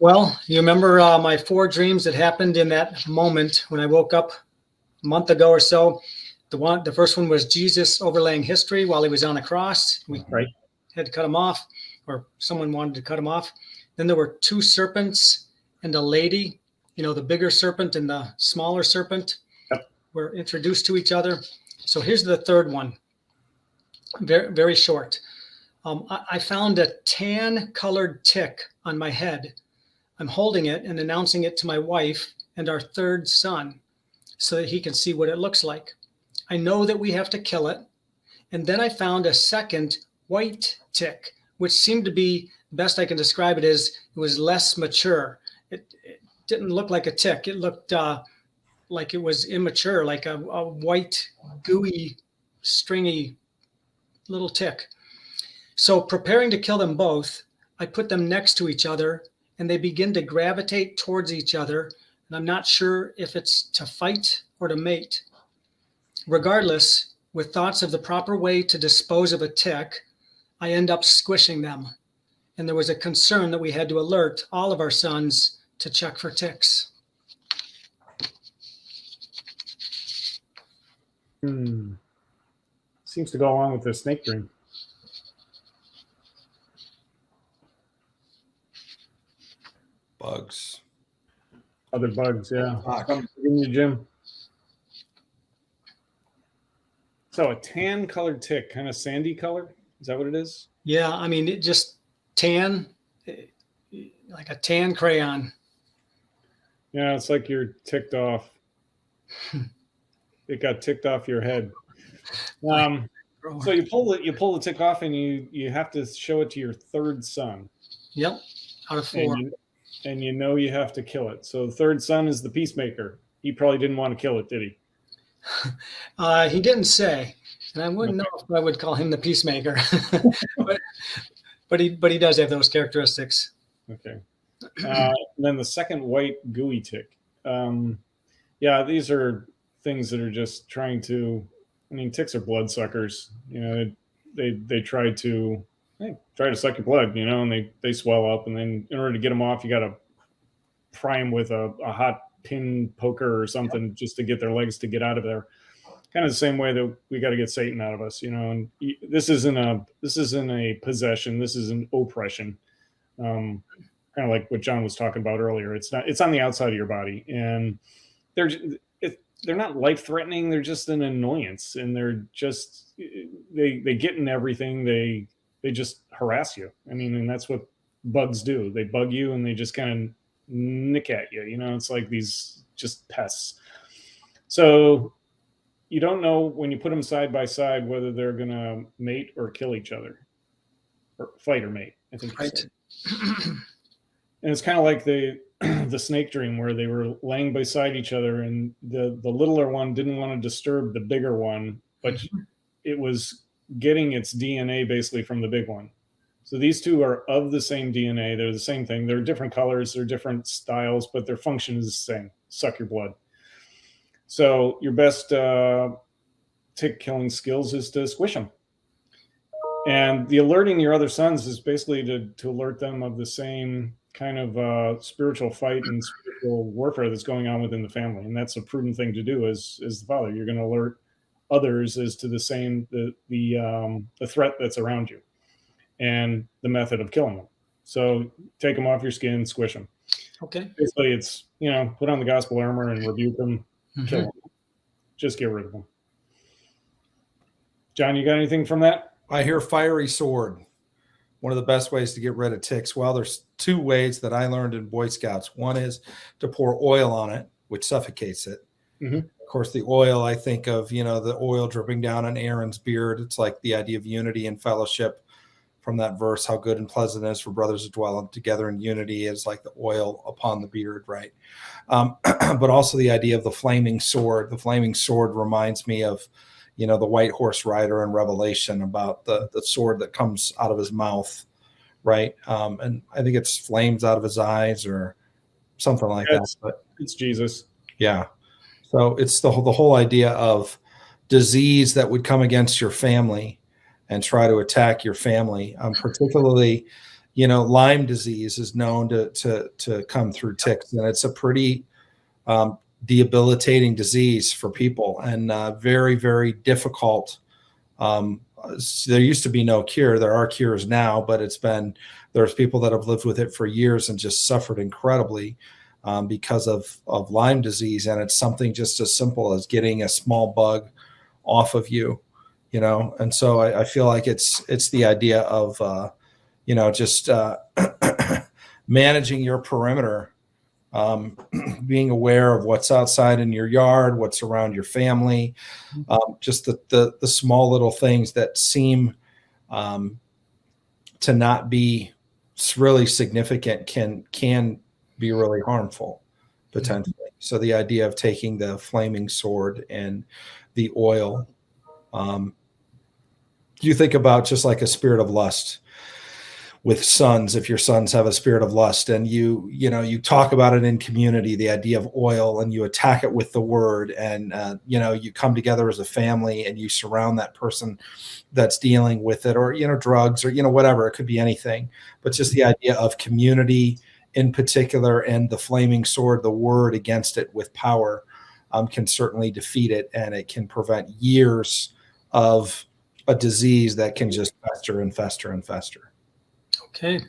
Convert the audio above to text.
Well, you remember my 4 dreams that happened in that moment when I woke up a month ago or so. The first one was Jesus overlaying history while he was on the cross. We had to cut him off, or someone wanted to cut him off. Then there were 2 serpents and a lady. The bigger serpent and the smaller serpent were introduced to each other. So here's the third one. Very, very short. I found a tan-colored tick on my head. I'm holding it and announcing it to my wife and our 3rd son so that he can see what it looks like. I know that we have to kill it. And then I found a second white tick, which seemed to be, the best I can describe it is, it was less mature. It didn't look like a tick. It looked like it was immature, like a white, gooey, stringy little tick. So preparing to kill them both, I put them next to each other and they begin to gravitate towards each other. And I'm not sure if it's to fight or to mate. Regardless, with thoughts of the proper way to dispose of a tick, I end up squishing them. And there was a concern that we had to alert all of our sons to check for ticks. Seems to go along with the snake dream. Bugs. Other bugs, yeah. In you, Jim. So a tan-colored tick, kind of sandy color? Is that what it is? Yeah, I mean, it just tan, like a tan crayon. Yeah, it's like you're ticked off. It got ticked off your head. So you pull the tick off, and you have to show it to your 3rd son. Yep, out of 4. And you have to kill it. So the 3rd son is the peacemaker. He probably didn't want to kill it, did he? He didn't say, and I wouldn't know if I would call him the peacemaker, but he does have those characteristics. Okay. Then the second white gooey tick. These are things that are just trying to. I mean, ticks are bloodsuckers. They try to suck your blood. And they swell up, and then in order to get them off, you got to pry them with a hot pin poker or something just to get their legs to get out of there. Kind of the same way that we got to get Satan out of us, and this isn't a possession. This is an oppression. Kind of like what John was talking about earlier. It's on the outside of your body, and they're not life-threatening. They're just an annoyance, and they're just they get in everything. They just harass you. I mean, and that's what bugs do. They bug you, and they just kind of nick at you. It's like these just pests. So you don't know when you put them side by side whether they're going to mate or kill each other, or fight or mate, I think. Right. And it's kind of like the snake dream where they were laying beside each other, and the littler one didn't want to disturb the bigger one, but it was getting its DNA basically from the big one. So these two are of the same DNA. They're the same thing. They're different colors. They're different styles, but their function is the same. Suck your blood. So your best tick killing skills is to squish them. And the alerting your other sons is basically to alert them of the same kind of spiritual fight and spiritual warfare that's going on within the family. And that's a prudent thing to do as the father. You're going to alert others as to the same, the threat that's around you and the method of killing them. So take them off your skin, squish them. Okay. Basically it's, put on the gospel armor and rebuke them, kill them. Just get rid of them. John, you got anything from that? I hear fiery sword. One of the best ways to get rid of ticks. Well, there's 2 ways that I learned in Boy Scouts. One is to pour oil on it, which suffocates it. Mm-hmm. Of course, the oil, I think of, the oil dripping down on Aaron's beard. It's like the idea of unity and fellowship from that verse, how good and pleasant it is for brothers to dwell together in unity, is like the oil upon the beard, right? But also the idea of the flaming sword. The flaming sword reminds me of, the white horse rider in Revelation, about the sword that comes out of his mouth, right? And I think it's flames out of his eyes or something like that. But it's Jesus. Yeah. So it's the whole idea of disease that would come against your family and try to attack your family, particularly Lyme disease is known to come through ticks, and it's a pretty debilitating disease for people, and very, very difficult. There used to be no cure. There are cures now, but there's people that have lived with it for years and just suffered incredibly because of Lyme disease. And it's something just as simple as getting a small bug off of you, And so I feel like it's the idea of, just managing your perimeter, being aware of what's outside in your yard, what's around your family, just the small little things that seem to not be really significant can be really harmful potentially. So the idea of taking the flaming sword and the oil, you think about just like a spirit of lust with sons. If your sons have a spirit of lust, and you talk about it in community, the idea of oil, and you attack it with the word, and you come together as a family and you surround that person that's dealing with it, or drugs, or whatever, it could be anything, but just the idea of community in particular, and the flaming sword, the word against it with power, can certainly defeat it, and it can prevent years of a disease that can just fester and fester and fester. Okay.